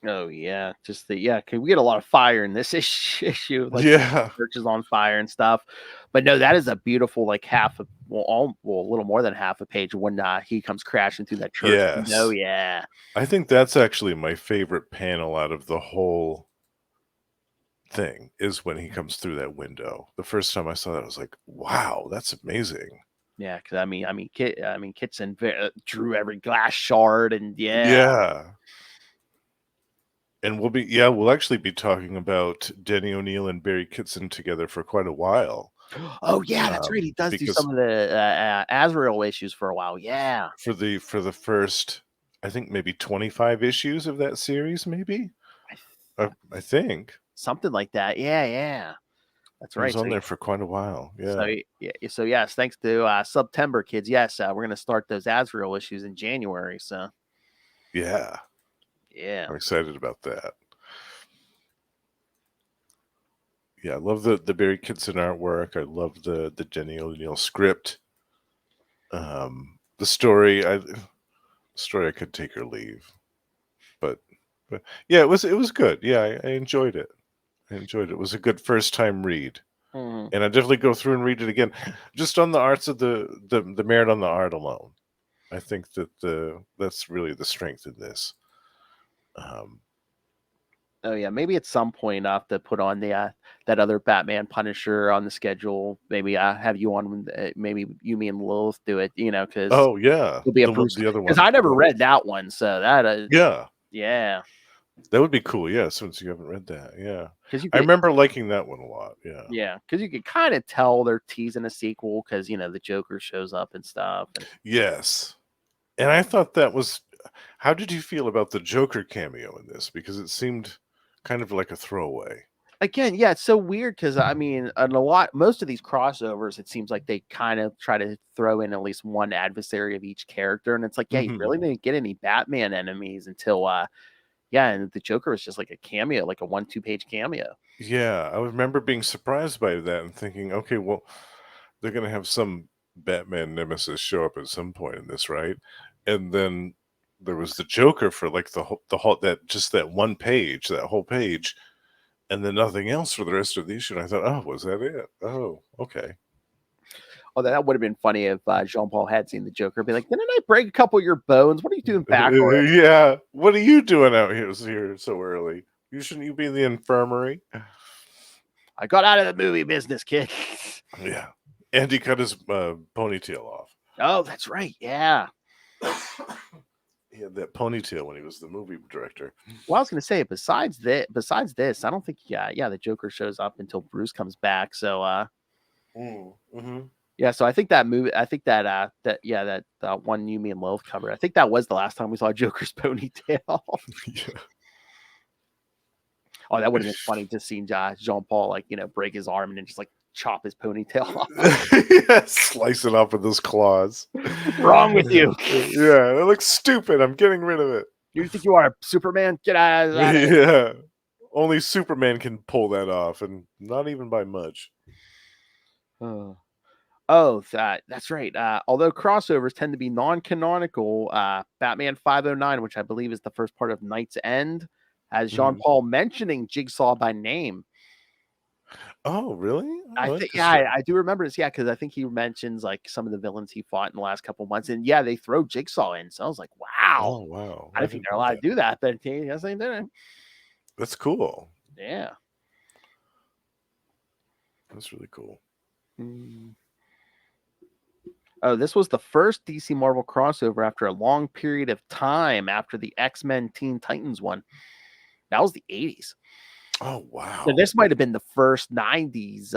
Oh yeah. Just cause we get a lot of fire in this issue. Like Yeah. church is on fire and stuff. But no, that is a beautiful like half of a little more than half a page when he comes crashing through that church. Yes. Oh yeah. I think that's actually my favorite panel out of the whole thing, is when he comes through that window. The first time I saw that, I was like, wow, that's amazing. Yeah, because Kitson drew every glass shard, and Yeah. And we'll actually be talking about Denny O'Neil and Barry Kitson together for quite a while. Oh yeah, that's right. He does do because some of the Azrael issues for a while. Yeah, for the first, I think maybe 25 issues of that series, maybe. I think something like that. Yeah, that's he right. was on there for quite a while. Yeah. So yes, thanks to September kids. Yes, we're gonna start those Azrael issues in January. So Yeah. yeah, I'm excited about that. Yeah, I love the Barry Kitson artwork. I love the Denny O'Neil script. The story I could take or leave. But yeah, it was good. Yeah, I enjoyed it. It was a good first time read. Mhm. And I definitely go through and read it again, just on the arts of the merit on the art alone. I think that that's really the strength in this. Oh yeah, maybe at some point I have to put on the that other Batman Punisher on the schedule. Maybe have you on. Maybe you, me, and Lilith do it. Because Oh yeah, it'll be a Bruce. the other one. Because I never read that one, so that yeah, that would be cool. Yeah, since you haven't read that, yeah, because I remember liking that one a lot. Yeah, because you could kind of tell they're teasing a sequel because the Joker shows up and stuff. Yes, and I thought that was. How did you feel about the Joker cameo in this? Because it seemed kind of like a throwaway. Again, yeah, it's so weird because most of these crossovers, it seems like they kind of try to throw in at least one adversary of each character, and it's like, yeah, you really didn't get any Batman enemies until and the Joker was just like a cameo, like a 1-2 page cameo. Yeah, I remember being surprised by that and thinking, okay, well, they're gonna have some Batman nemesis show up at some point in this, right? And then there was the Joker for like the whole that one page, that whole page, and then nothing else for the rest of the issue. And I thought, oh, was that it? Oh, okay. Oh, that would have been funny if Jean Paul had seen the Joker, be like, "Didn't I break a couple of your bones? What are you doing back already?" Yeah, what are you doing out here so early? Shouldn't you be in the infirmary? I got out of the movie business, kid. Yeah, and he cut his ponytail off. Oh, that's right. Yeah. He had that ponytail when he was the movie director. Well, I was going to say, besides this, I don't think, the Joker shows up until Bruce comes back. So, yeah. So I think that movie, that one You, Me, and Lilith cover, I think that was the last time we saw Joker's ponytail. Yeah. Oh, that would have been funny to see Jean Paul break his arm and then just like chop his ponytail off. Yeah, slice it off with those claws. What's wrong with you? Yeah, that looks stupid. I'm getting rid of it. You think you are Superman? Get out of that. Yeah. Only Superman can pull that off, and not even by much. That's right. Although crossovers tend to be non-canonical, Batman 509, which I believe is the first part of Night's End, has Jean-Paul mentioning Jigsaw by name. Oh, really? I do remember this. Yeah, because I think he mentions like some of the villains he fought in the last couple months, and yeah, they throw Jigsaw in. So I was like, wow. Oh, wow. I didn't think they're allowed to do that, but yes, they did. That's cool. Yeah. That's really cool. Oh, this was the first DC Marvel crossover after a long period of time after the X-Men Teen Titans one. That was the 80s. Oh, wow. So this might have been the first 90s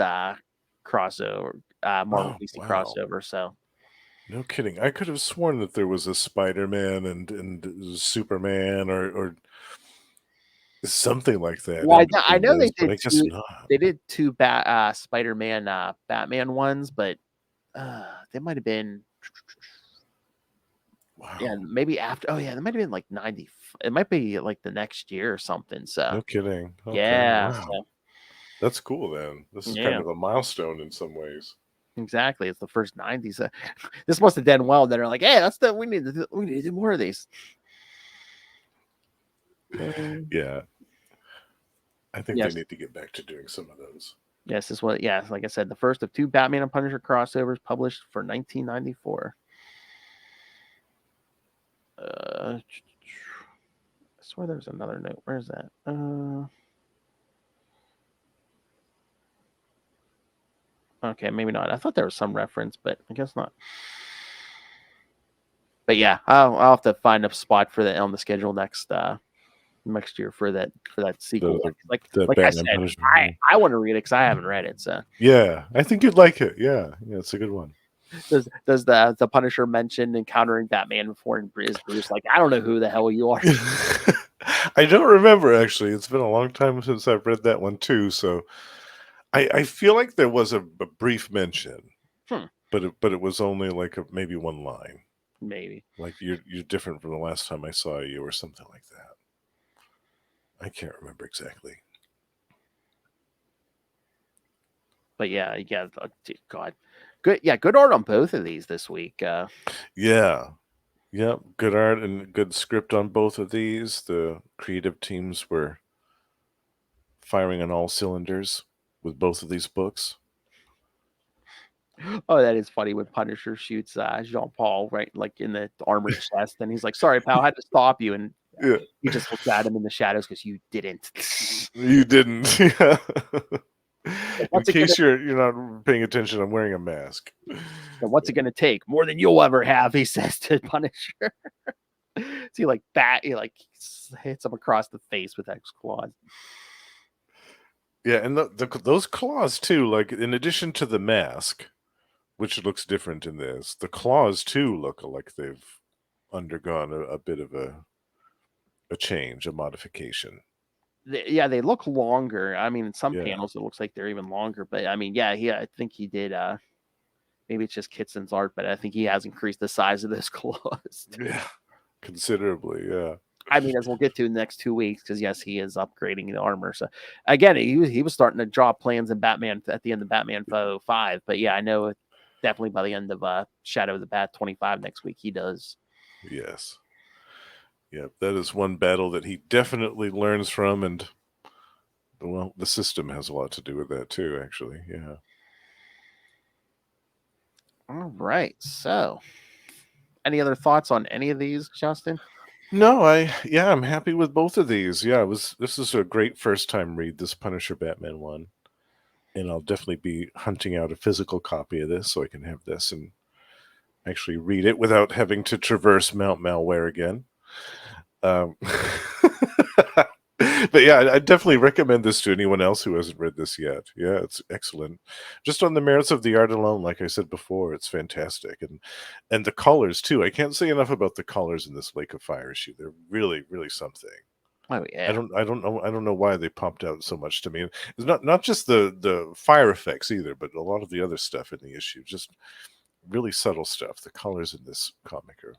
crossover, Marvel DC crossover. So no kidding. I could have sworn that there was a Spider-Man and Superman or something like that. Well, I know they did. I guess not. They did two Spider-Man Batman ones, but they might have been. Wow. Yeah, maybe after. Oh yeah, that might have been like 90. It might be like the next year or something. So no kidding. Okay. Yeah, wow. so, That's cool. Then this is kind of a milestone in some ways. Exactly, it's the first 90s. This must have done well. They're like, hey, we need to do more of these. Yeah, I think they need to get back to doing some of those. Yes, this was like I said, the first of two Batman and Punisher crossovers published for 1994. I swear there's another note. Where's that? Okay, maybe not. I thought there was some reference, but I guess not. But yeah, I'll have to find a spot for that on the schedule next year for that sequel. Like I said, I want to read it because I haven't read it. So yeah, I think you'd like it. Yeah, it's a good one. Does the Punisher mention encountering Batman before, and is Bruce like, I don't know who the hell you are? I don't remember, actually. It's been a long time since I've read that one too, so I feel like there was a brief mention, but it was only like maybe one line. Maybe like you're different from the last time I saw you, or something like that. I can't remember exactly. But yeah, God. Good art on both of these this week. Yeah, good art and good script on both of these. The creative teams were firing on all cylinders with both of these books. Oh, that is funny when Punisher shoots Jean-Paul right, like in the armored chest, and he's like, "Sorry, pal, I had to stop you." And he just looks at him in the shadows because you didn't. You didn't. Yeah. In case you're not paying attention, I'm wearing a mask. And what's it going to take? More than you'll ever have, he says to Punisher. So he hits him across the face with X claws. Yeah, and those claws too, like in addition to the mask, which looks different in this, the claws too look like they've undergone a bit of a change, a modification. They look longer. I mean, in some panels it looks like they're even longer, but I mean, I think he did. Maybe it's just Kitson's art, but I think he has increased the size of those claws. Yeah, considerably. Yeah. I mean, as we'll get to in the next 2 weeks, because yes, he is upgrading the armor. So again, he was starting to draw plans in Batman at the end of Batman 5, but yeah, I know definitely by the end of Shadow of the Bat 25 next week, he does. Yes. Yeah, that is one battle that he definitely learns from, and well, the system has a lot to do with that too, actually. Yeah. All right. So, any other thoughts on any of these, Justin? No, I'm happy with both of these. Yeah, this is a great first time read, this Punisher Batman one. And I'll definitely be hunting out a physical copy of this so I can have this and actually read it without having to traverse Mount Malware again. But yeah, I definitely recommend this to anyone else who hasn't read this yet. Yeah, it's excellent. Just on the merits of the art alone, like I said before, it's fantastic. And the colors too. I can't say enough about the colors in this Lake of Fire issue. They're really, really something. Oh yeah. I don't know why they popped out so much to me. It's not just the fire effects either, but a lot of the other stuff in the issue, just really subtle stuff. The colors in this comic are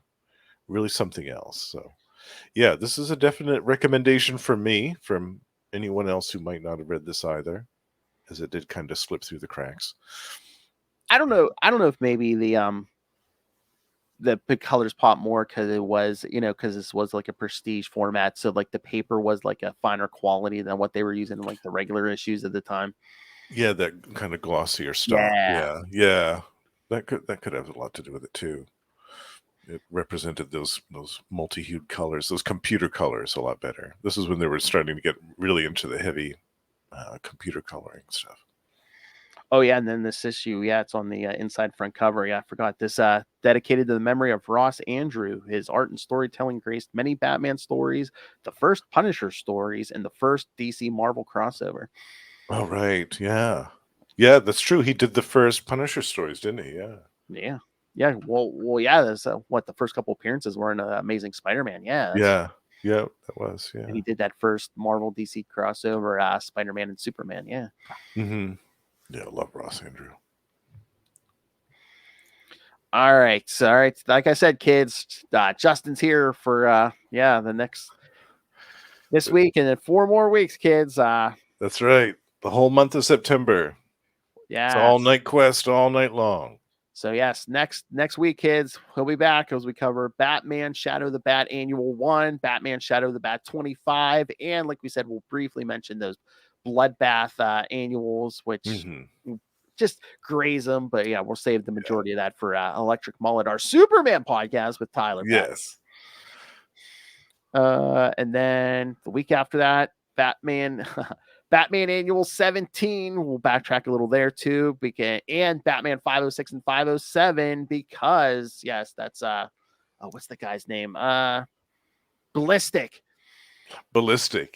really something else. So yeah, this is a definite recommendation from me, from anyone else who might not have read this either, as it did kind of slip through the cracks. I don't know if maybe the colors pop more because it was, because this was like a prestige format, so like the paper was like a finer quality than what they were using in like the regular issues at the time. Yeah, that kind of glossier stuff. Yeah. That could have a lot to do with it too. It represented those multi-hued colors, those computer colors, a lot better. This is when they were starting to get really into the heavy computer coloring stuff. Oh yeah, and then this issue, it's on the inside front cover. Yeah, I forgot this. Dedicated to the memory of Ross Andrew. His art and storytelling graced many Batman stories, the first Punisher stories, and the first DC Marvel crossover. Oh right, yeah, that's true. He did the first Punisher stories, didn't he? Yeah. Well, yeah. That's what the first couple appearances were in Amazing Spider-Man. Yeah, that was. Yeah, and he did that first Marvel DC crossover, Spider-Man and Superman. Yeah. Mm-hmm. Yeah, I love Ross Andrew. All right. Like I said, kids, Justin's here for this week and then 4 more weeks, kids. That's right. The whole month of September. Yeah. It's all Knightquest all night long. So yes, next week, kids, we'll be back as we cover Batman Shadow of the Bat Annual 1, Batman Shadow of the Bat 25, and like we said, we'll briefly mention those Bloodbath annuals, which just graze them. But yeah, we'll save the majority of that for Electric Mullet, our Superman podcast with Tyler. Yes. And then the week after that, Batman Annual 17. We'll backtrack a little there too, and Batman 506 and 507 because yes, that's what's the guy's name? Ballistic.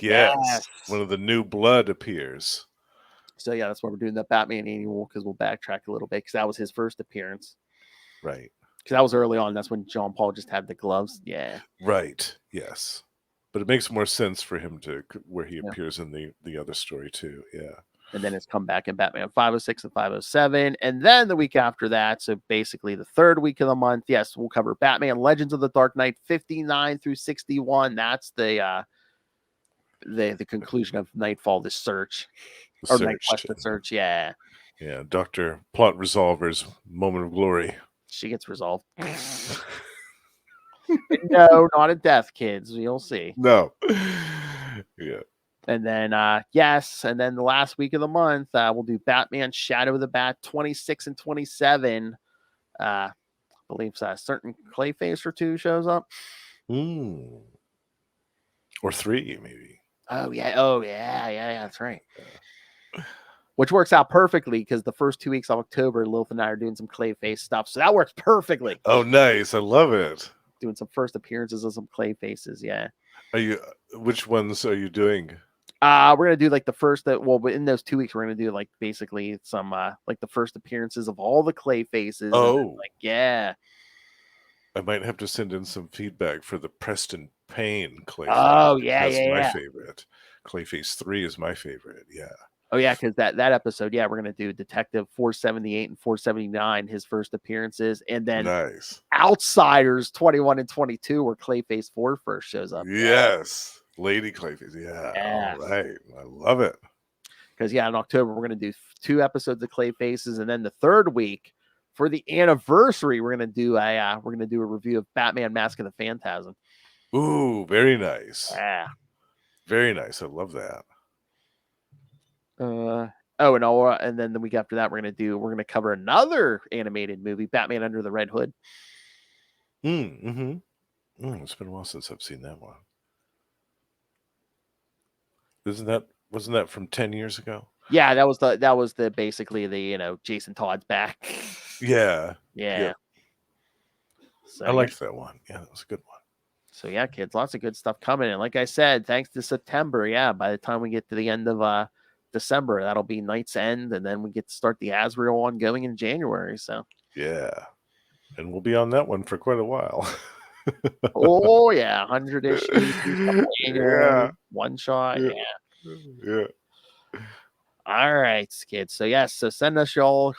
Yes. One of the new blood appears. So yeah, that's why we're doing the Batman Annual, because we'll backtrack a little bit because that was his first appearance. Right. Because that was early on. That's when John Paul just had the gloves. Yeah. Right. Yes. But it makes more sense for him to where he appears in the other story too. Yeah. And then it's come back in Batman 506 and 507. And then the week after that, so basically the third week of the month, yes, we'll cover Batman Legends of the Dark Knight 59 through 61. That's the conclusion of Nightfall, the search. Or Knightquest, the search, yeah. Yeah, Dr. Plot Resolver's moment of glory. She gets resolved. No, not a death, kids. You'll see. No. Yeah. And then, and then the last week of the month, we'll do Batman Shadow of the Bat 26 and 27. I believe a certain Clayface or 2 shows up. Or 3, maybe. Oh, yeah. That's right. Which works out perfectly because the first 2 weeks of October, Lilith and I are doing some Clayface stuff. So that works perfectly. Oh, nice. I love it. Doing some first appearances of some Clayfaces, yeah. Which ones are you doing? We're gonna do like the first in those 2 weeks, we're gonna do like basically some like the first appearances of all the Clayfaces. Oh, yeah. I might have to send in some feedback for the Preston Payne Clayface. Oh, yeah, that's my favorite. Clayface 3 is my favorite. Yeah. Oh yeah, because that episode, we're gonna do Detective 478 and 479, his first appearances, and then Outsiders 21 and 22, where Clayface 4 first shows up. Yes, Lady Clayface. Yeah. All right, I love it. Because in October we're gonna do 2 episodes of Clayfaces, and then the third week for the anniversary, we're gonna do a review of Batman: Mask of the Phantasm. Ooh, very nice. Yeah, very nice. I love that. And then the week after that, we're gonna cover another animated movie, Batman Under the Red Hood. It's been a while since I've seen that one. Wasn't that from 10 years ago? Yeah, that was the basically the Jason Todd's back. Yeah. So, I liked that one. Yeah, that was a good one. So yeah, kids, lots of good stuff coming. And like I said, thanks to September, by the time we get to the end of December, that'll be Night's End, and then we get to start the Azrael one going in January. So yeah, and we'll be on that one for quite a while. Oh yeah, 100 issues, couple annual, Yeah. one shot. Yeah. Yeah. Yeah. All right, kids. So yes, so send us all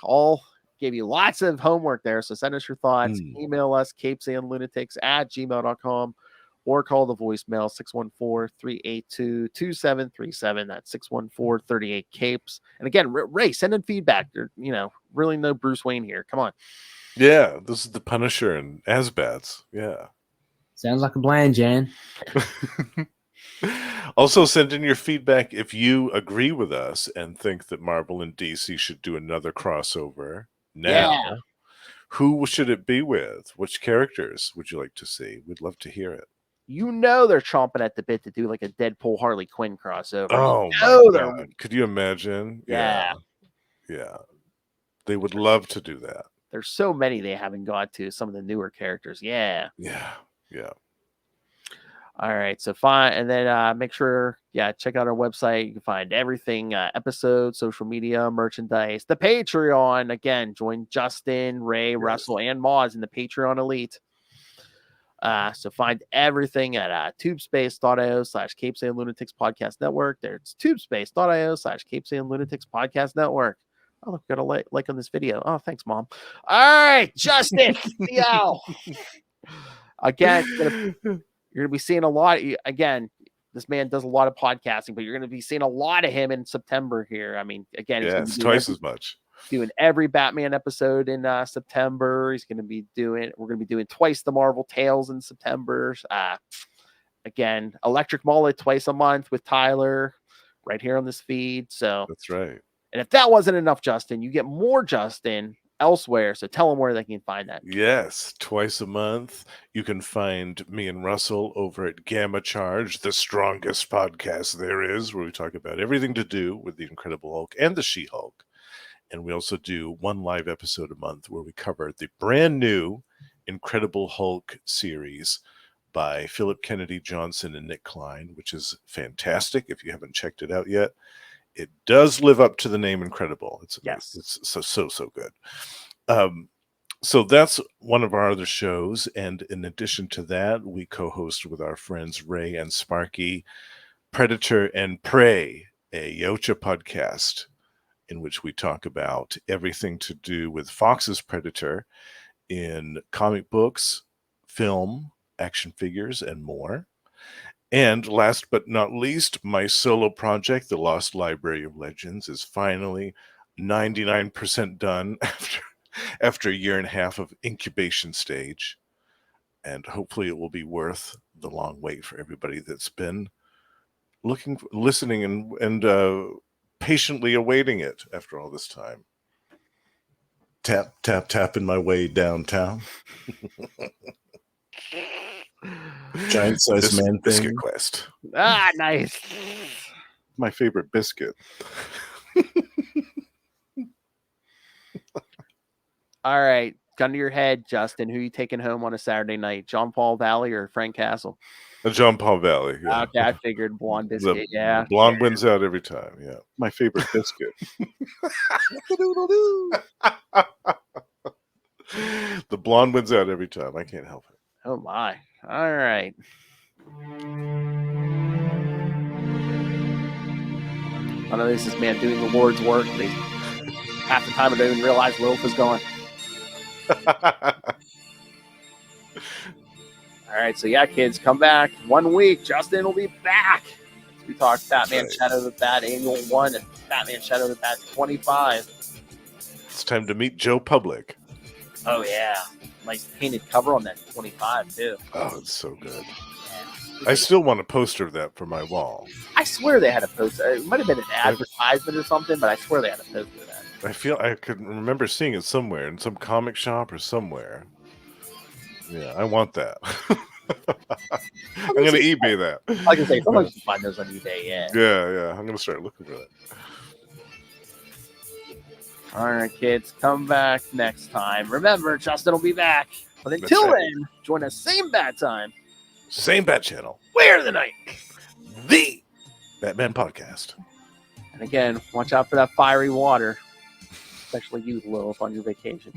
gave you lots of homework there. So send us your thoughts. Email us CapesandLunatics@gmail.com or call the voicemail 614-382-2737. That's 614-38-CAPES. And again, Ray, send in feedback. Really no Bruce Wayne here. Come on. Yeah, this is the Punisher and Asbats. Yeah. Sounds like a plan, Jan. Also, send in your feedback if you agree with us and think that Marvel and DC should do another crossover now. Yeah. Who should it be with? Which characters would you like to see? We'd love to hear it. They're chomping at the bit to do like a Deadpool Harley Quinn crossover. Oh my God. Could you imagine? Yeah. Yeah. They would love to do that. There's so many they haven't got to, some of the newer characters. Yeah. Yeah. Yeah. All right. So fine. And then make sure, check out our website. You can find everything, episodes, social media, merchandise, the Patreon. Again, join Justin, Ray, Russell, and Moz in the Patreon Elite. So find everything at tubespace.io/CapesandLunatics Podcast Network. There's tubespace.io/CapesandLunatics Podcast Network. Oh, look, got a like on this video. Oh, thanks, Mom. All right, Justin. See y'all. Again, you're going to be seeing a lot. Again, this man does a lot of podcasting, but you're going to be seeing a lot of him in September here. I mean, again, it's twice as much. Doing every Batman episode in September. We're going to be doing twice the Marvel Tales in September. Again, Electric Mullet twice a month with Tyler right here on this feed. So that's right. And if that wasn't enough, Justin, you get more Justin elsewhere. So tell them where they can find that. Yes, twice a month. You can find me and Russell over at Gamma Charge, the strongest podcast there is, where we talk about everything to do with the Incredible Hulk and the She-Hulk. And we also do one live episode a month where we cover the brand new Incredible Hulk series by Philip Kennedy Johnson and Nick Klein, which is fantastic. If you haven't checked it out yet, it does live up to the name Incredible. It's so good. So that's one of our other shows. And in addition to that, we co-host with our friends Ray and Sparky, Predator and Prey, a Yocha podcast, in which we talk about everything to do with Fox's Predator in comic books, film, action figures, and more. And last but not least, my solo project, The Lost Library of Legends, is finally 99% done after a year and a half of incubation stage. And hopefully it will be worth the long wait for everybody that's been listening and patiently awaiting it after all this time. Tap, tap, tapping my way downtown. Giant size man biscuit thing. Quest. Ah, nice. My favorite biscuit. All right. Gun to your head, Justin. Who are you taking home on a Saturday night? John Paul Valley or Frank Castle? John Paul Valley. Yeah. Okay, I figured blonde biscuit. The blonde wins out every time. Yeah. My favorite biscuit. The blonde wins out every time. I can't help it. Oh my. All right. I know this is man doing the Lord's work. Half the time I don't even realize Lilith is gone. All right, so kids, come back 1 week. Justin will be back. We talked Batman Shadow of the Bat Annual 1 and Batman Shadow of the Bat 25. It's time to meet Joe Public. Oh yeah, nice painted cover on that 25 too. Oh, it's so good. I still want a poster of that for my wall. I swear they had a poster. It might have been an advertisement or something, but I swear they had a poster of that. I feel I could remember seeing it somewhere in some comic shop or somewhere. Yeah, I want that. I'm going to eBay that. Like I say, sometimes you find those on eBay, Yeah, I'm going to start looking for that. All right, kids, come back next time. Remember, Justin will be back. But until then, join us same bat time. Same bat channel. Where the night? The Batman Podcast. And again, watch out for that fiery water. Especially you, Lilith, on your vacation.